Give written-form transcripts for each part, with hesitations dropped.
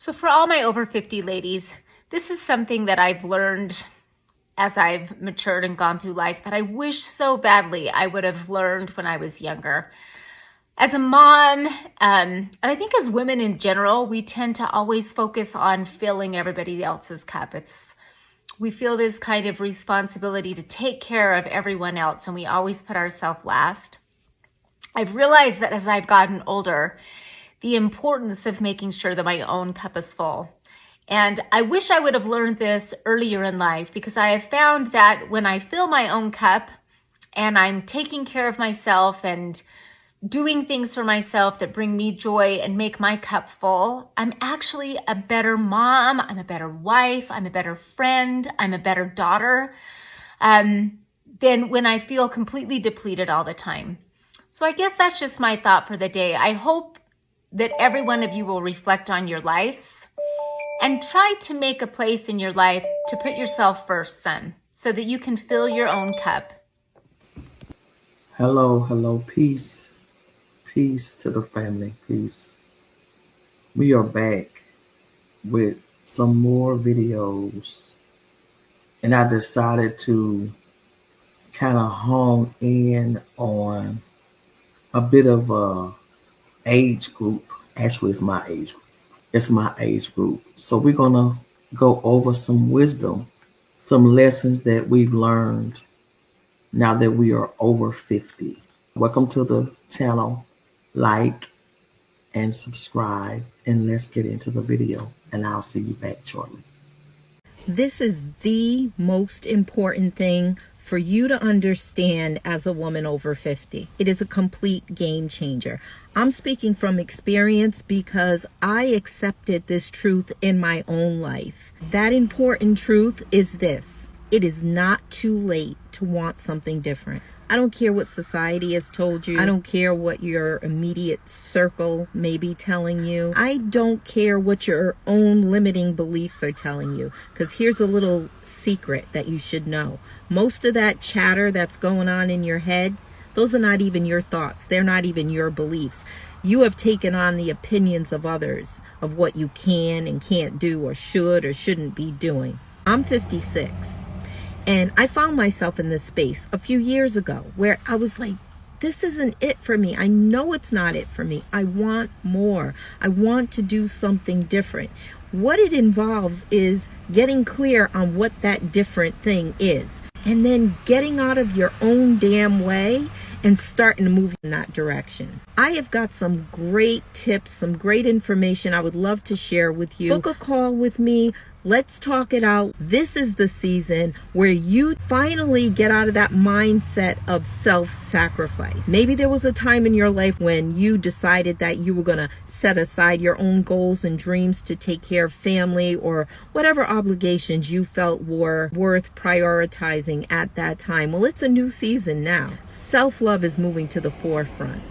So for all my over 50 ladies, this is something that I've learned as I've matured and gone through life that I wish so badly I would have learned when I was younger. As a mom, and I think as women in general, we tend to always focus on filling everybody else's cup. We feel this kind of responsibility to take care of everyone else, and we always put ourselves last. I've realized that as I've gotten older, the importance of making sure that my own cup is full. And I wish I would have learned this earlier in life, because I have found that when I fill my own cup and I'm taking care of myself and doing things for myself that bring me joy and make my cup full, I'm actually a better mom, I'm a better wife, I'm a better friend, I'm a better daughter than when I feel completely depleted all the time. So I guess that's just my thought for the day. I hope that every one of you will reflect on your lives and try to make a place in your life to put yourself first, son, so that you can fill your own cup. Hello, peace. Peace to the family, peace. We are back with some more videos, and I decided to kind of hone in on a bit of a age group. Actually, it's my age group. It's my age group. So we're gonna go over some wisdom, some lessons that we've learned now that we are over 50. Welcome to the channel. Like and subscribe, and let's get into the video, and I'll see you back shortly. This is the most important thing for you to understand as a woman over 50. It is a complete game changer. I'm speaking from experience because I accepted this truth in my own life. That important truth is this: it is not too late to want something different. I don't care what society has told you. I don't care what your immediate circle may be telling you. I don't care what your own limiting beliefs are telling you. Because here's a little secret that you should know. Most of that chatter that's going on in your head, those are not even your thoughts. They're not even your beliefs. You have taken on the opinions of others of what you can and can't do, or should or shouldn't be doing. I'm 56. And I found myself in this space a few years ago where I was like, this isn't it for me. I know it's not it for me. I want more. I want to do something different. What it involves is getting clear on what that different thing is, and then getting out of your own damn way and starting to move in that direction. I have got some great tips, some great information I would love to share with you. Book a call with me. Let's talk it out. This is the season where you finally get out of that mindset of self-sacrifice. Maybe there was a time in your life when you decided that you were going to set aside your own goals and dreams to take care of family or whatever obligations you felt were worth prioritizing at that time. Well, it's a new season now. Self-love is moving to the forefront.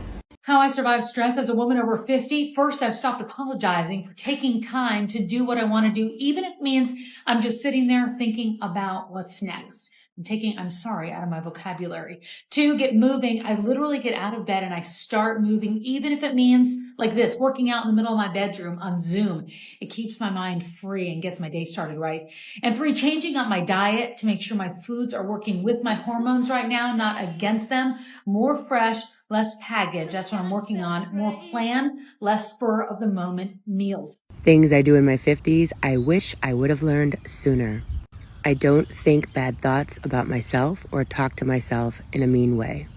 How I survive stress as a woman over 50. First, I've stopped apologizing for taking time to do what I want to do, even if it means I'm just sitting there thinking about what's next. I'm taking "I'm sorry" out of my vocabulary. 2, get moving. I literally get out of bed and I start moving, even if it means like this, working out in the middle of my bedroom on Zoom. It keeps my mind free and gets my day started right. And 3, changing up my diet to make sure my foods are working with my hormones right now, not against them. More fresh, less package. That's what I'm working on. More planned, less spur of the moment meals. Things I do in my 50s, I wish I would have learned sooner. I don't think bad thoughts about myself or talk to myself in a mean way.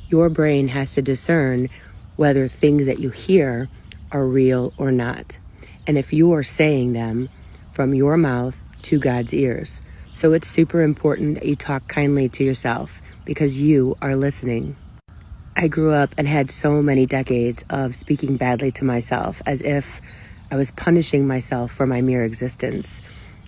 Your brain has to discern whether things that you hear are real or not, and if you are saying them from your mouth to God's ears. So it's super important that you talk kindly to yourself because you are listening. I grew up and had so many decades of speaking badly to myself as if I was punishing myself for my mere existence.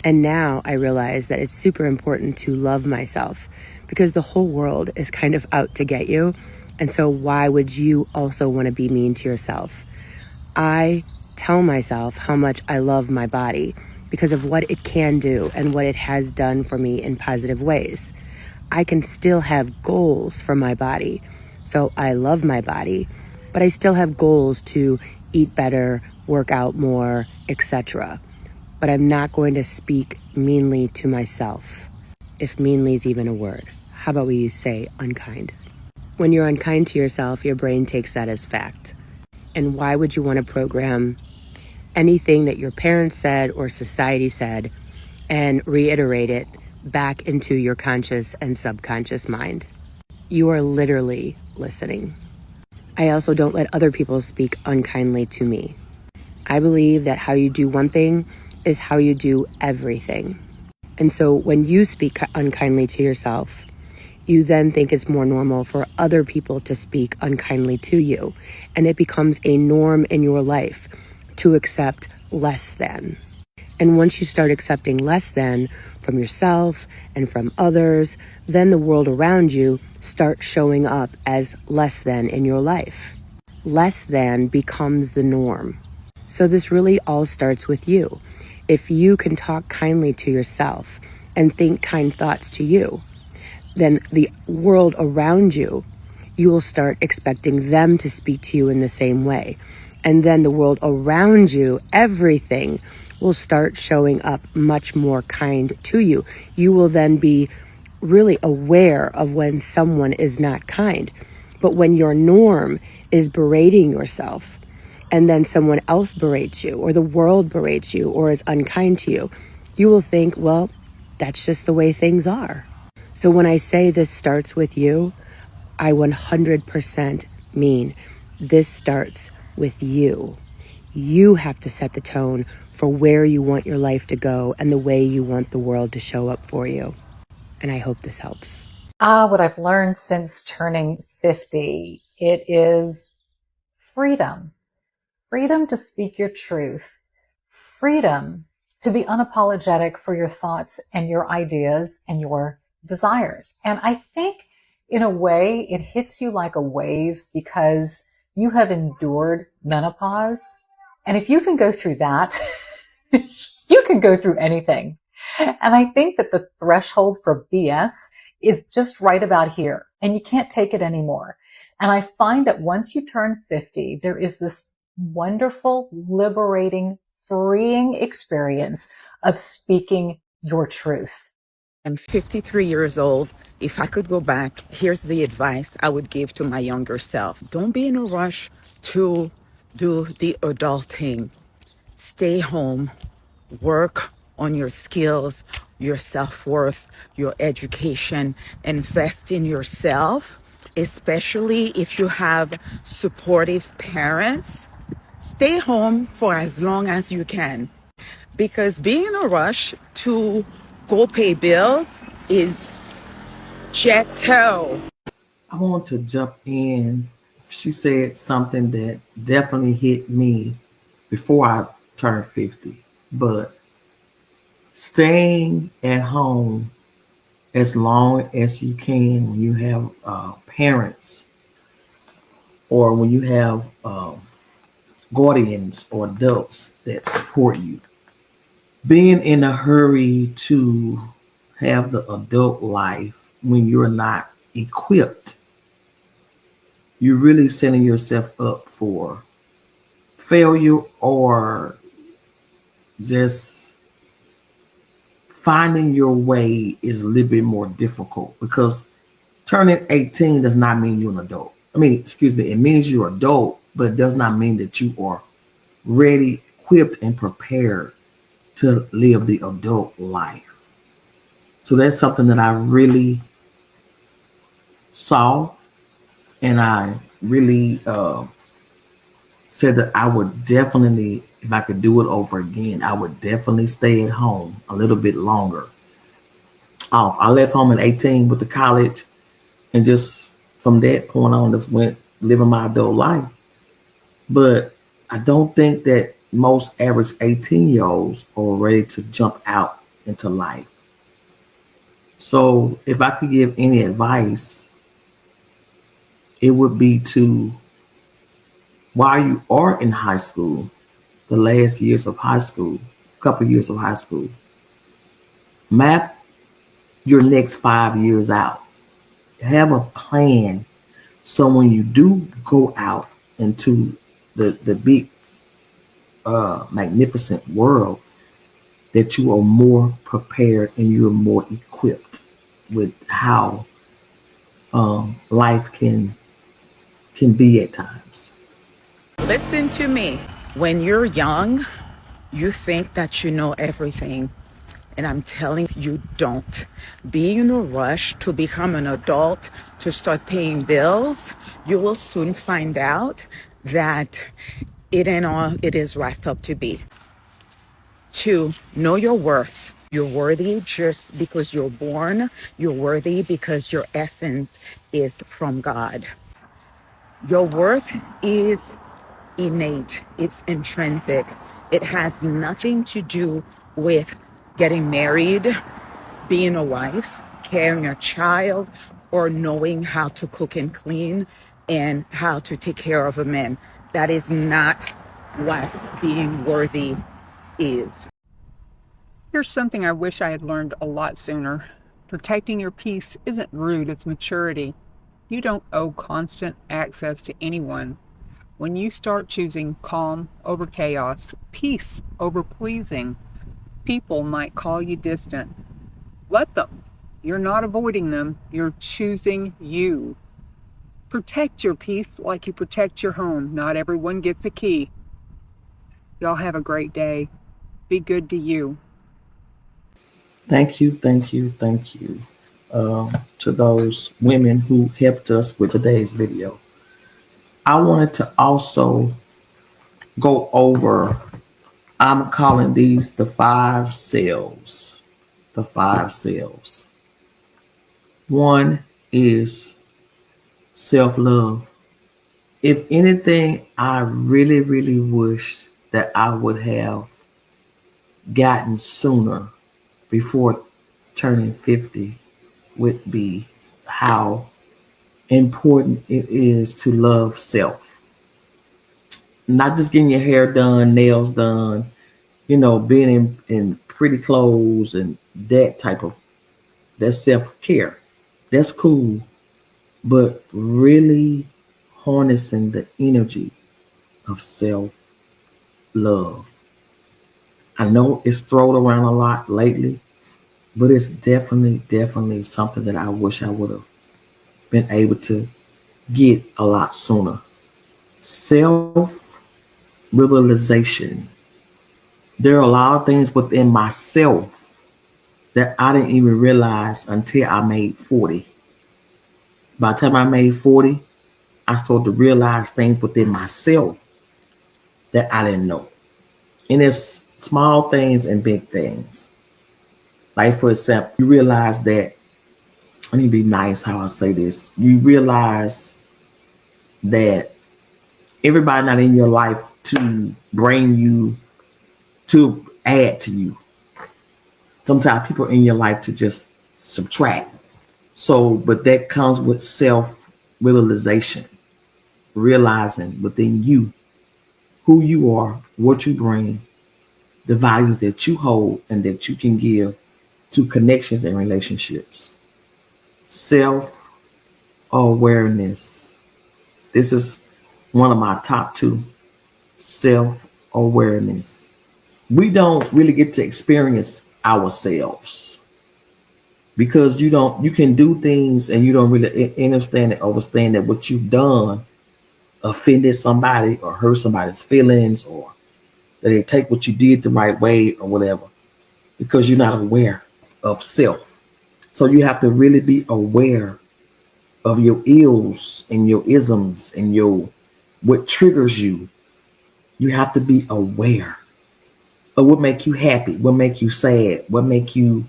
And now I realize that it's super important to love myself because the whole world is kind of out to get you. And so why would you also want to be mean to yourself? I tell myself how much I love my body because of what it can do and what it has done for me in positive ways. I can still have goals for my body. So I love my body, but I still have goals to eat better, work out more, etc. But I'm not going to speak meanly to myself, if meanly is even a word. How about we say unkind? When you're unkind to yourself, your brain takes that as fact. And why would you want to program anything that your parents said or society said and reiterate it back into your conscious and subconscious mind? You are literally listening. I also don't let other people speak unkindly to me. I believe that how you do one thing is how you do everything. And so when you speak unkindly to yourself, you then think it's more normal for other people to speak unkindly to you. And it becomes a norm in your life to accept less than. And once you start accepting less than from yourself and from others, then the world around you starts showing up as less than in your life. Less than becomes the norm. So this really all starts with you. If you can talk kindly to yourself and think kind thoughts to you, then the world around you, you will start expecting them to speak to you in the same way. And then the world around you, everything will start showing up much more kind to you. You will then be really aware of when someone is not kind. But when your norm is berating yourself, and then someone else berates you, or the world berates you, or is unkind to you, you will think, well, that's just the way things are. So when I say this starts with you, I 100% mean this starts with you. You have to set the tone for where you want your life to go and the way you want the world to show up for you. And I hope this helps. What I've learned since turning 50, it is freedom. Freedom to speak your truth. Freedom to be unapologetic for your thoughts and your ideas and your desires. And I think in a way it hits you like a wave because you have endured menopause. And if you can go through that, you can go through anything. And I think that the threshold for BS is just right about here, and you can't take it anymore. And I find that once you turn 50, there is this wonderful, liberating, freeing experience of speaking your truth. I'm 53 years old. If I could go back, here's the advice I would give to my younger self. Don't be in a rush to do the adulting. Stay home, work on your skills, your self-worth, your education, invest in yourself, especially if you have supportive parents. Stay home for as long as you can, because being in a rush to go pay bills is ghetto. I want to jump in. She said something that definitely hit me before I turned 50. But staying at home as long as you can when you have parents or when you have guardians or adults that support you. Being in a hurry to have the adult life when you're not equipped, you're really setting yourself up for failure or just finding your way is a little bit more difficult because turning 18 does not mean you're an adult. It means you're adult, but it does not mean that you are ready, equipped, and prepared to live the adult life. So that's something that I really saw, and I really said that I would definitely, if I could do it over again, I would definitely stay at home a little bit longer. I left home at 18 with the college, and just from that point on, just went living my adult life. But I don't think that most average 18-year-olds are ready to jump out into life. So if I could give any advice, it would be to, while you are in high school, the last years of high school, couple years of high school, map your next 5 years out. Have a plan so when you do go out into the big magnificent world, that you are more prepared and you're more equipped with how life can be at times. Listen to me. When you're young, you think that you know everything. And I'm telling you, you don't. Being in a rush to become an adult, to start paying bills, you will soon find out that it ain't all it is racked up to be. To know your worth. You're worthy just because you're born. You're worthy because your essence is from God. Your worth is innate, it's intrinsic. It has nothing to do with getting married, being a wife, carrying a child, or knowing how to cook and clean and how to take care of a man. That is not what being worthy is. Here's something I wish I had learned a lot sooner. Protecting your peace isn't rude, it's maturity. You don't owe constant access to anyone. When you start choosing calm over chaos, peace over pleasing, people might call you distant. Let them. You're not avoiding them, you're choosing you. Protect your peace like you protect your home. Not everyone gets a key. Y'all have a great day. Be good to you. Thank you, thank you, thank you to those women who helped us with today's video. I wanted to also go over, I'm calling these the 5 cells. The 5 cells. One is self-love. If anything, I really, really wish that I would have gotten sooner before turning 50 would be how important it is to love self. Not just getting your hair done, nails done, being in pretty clothes and that type of, that's self-care. That's cool. But really harnessing the energy of self-love. I know it's thrown around a lot lately, but it's definitely something that I wish I would have been able to get a lot sooner. Self-realization. There are a lot of things within myself that I didn't even realize until I made 40. By the time I made 40, I started to realize things within myself that I didn't know. And it's small things and big things. Like, for example, you realize that, let me be nice how I say this. You realize that everybody not in your life to bring you, to add to you. Sometimes people in your life to just subtract. So, but that comes with self-realization, realizing within you who you are, what you bring, the values that you hold and that you can give to connections and relationships. Self-awareness. This is one of my top 2. Self-awareness. We don't really get to experience ourselves because you can do things and you don't really understand and understand that what you've done offended somebody or hurt somebody's feelings, or that they take what you did the right way or whatever, because you're not aware of self. So you have to really be aware of your ills and your isms and what triggers you. You have to be aware of what make you happy, what make you sad, what make you,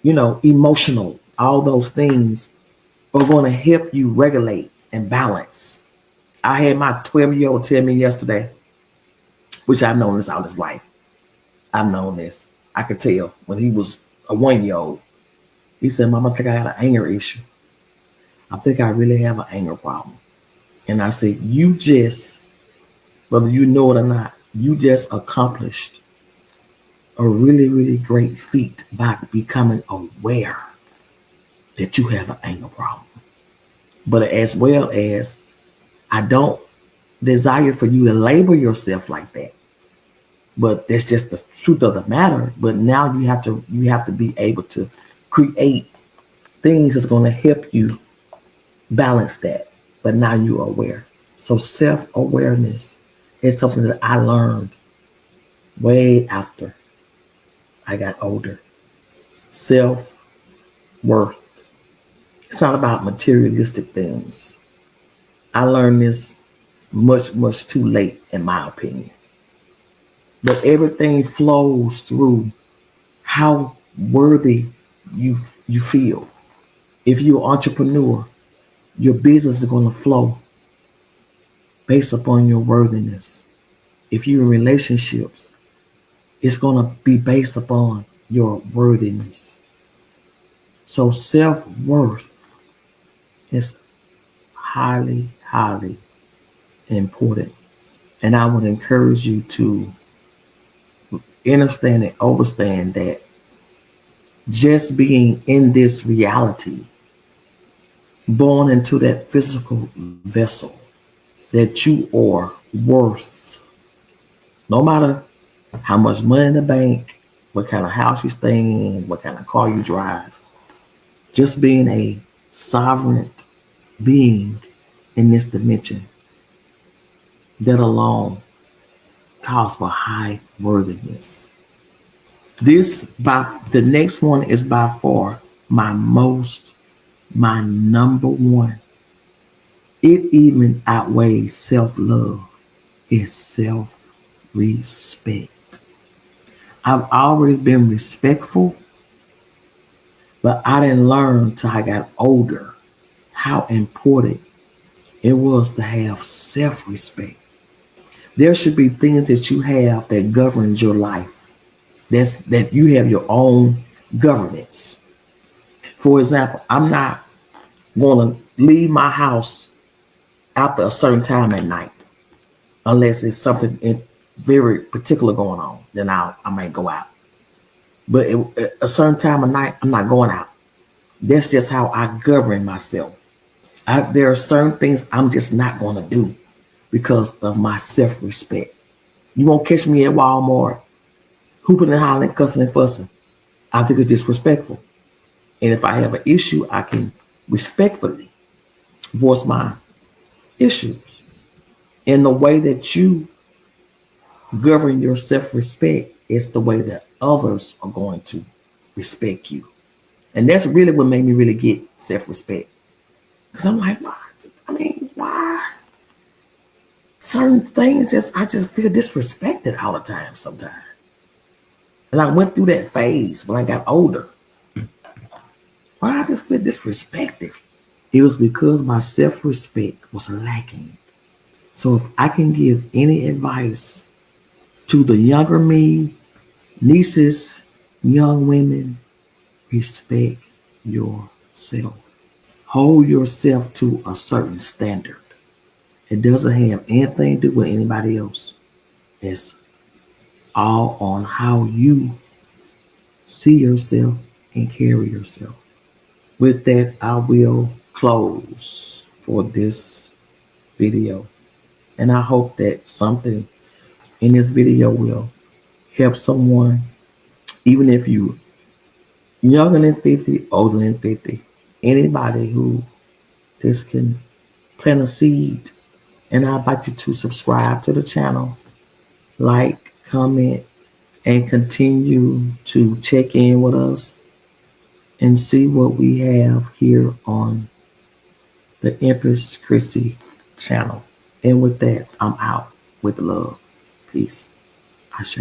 emotional. All those things are going to help you regulate and balance. I had my 12-year-old tell me yesterday, which I've known this all his life. I've known this. I could tell when he was a 1-year-old. He said, "Mom, I think I got an anger issue. I think I really have an anger problem." And I said, you just, whether you know it or not, you just accomplished a really, really great feat by becoming aware that you have an anger problem. But as well as, I don't desire for you to label yourself like that. But that's just the truth of the matter. But now you have to be able to create things that's going to help you balance that. But now you're aware. So self-awareness is something that I learned way after I got older. Self-worth. It's not about materialistic things. I learned this much, much too late, in my opinion. But everything flows through how worthy you feel. If you're an entrepreneur, your business is going to flow based upon your worthiness. If you're in relationships, it's going to be based upon your worthiness. So self-worth is highly, highly important. And I would encourage you to understand and understand that just being in this reality, born into that physical vessel, that you are worth, no matter how much money in the bank, what kind of house you stay in, what kind of car you drive, just being a sovereign being in this dimension, that alone calls for high worthiness. The next one is by far my number one. It even outweighs self-love. Is self-respect. I've always been respectful, but I didn't learn till I got older how important it was to have self-respect. There should be things that you have that governs your life. That you have your own governance. For example, I'm not going to leave my house after a certain time at night unless it's something very particular going on. Then I might go out. But at a certain time of night, I'm not going out. That's just how I govern myself. There are certain things I'm just not going to do because of my self-respect. You won't catch me at Walmart hooping and hollering, cussing and fussing. I think it's disrespectful. And if I have an issue, I can respectfully voice my issues. And the way that you govern your self-respect is the way that others are going to respect you. And that's really what made me really get self-respect. Because I'm like, what? I mean, why? Certain things I just feel disrespected all the time sometimes. And I went through that phase when I got older. Why I just feel disrespected? It was because my self-respect was lacking. So if I can give any advice to the younger me, nieces, young women, respect yourself. Hold yourself to a certain standard. It doesn't have anything to do with anybody else. It's all on how you see yourself and carry yourself. With that, I will close for this video. And I hope that something in this video will help someone, even if you younger than 50, older than 50, anybody who this can plant a seed. And I invite you to subscribe to the channel, like, comment, and continue to check in with us and see what we have here on the Empress Crissy channel. And with that, I'm out with love. Peace. Ashe.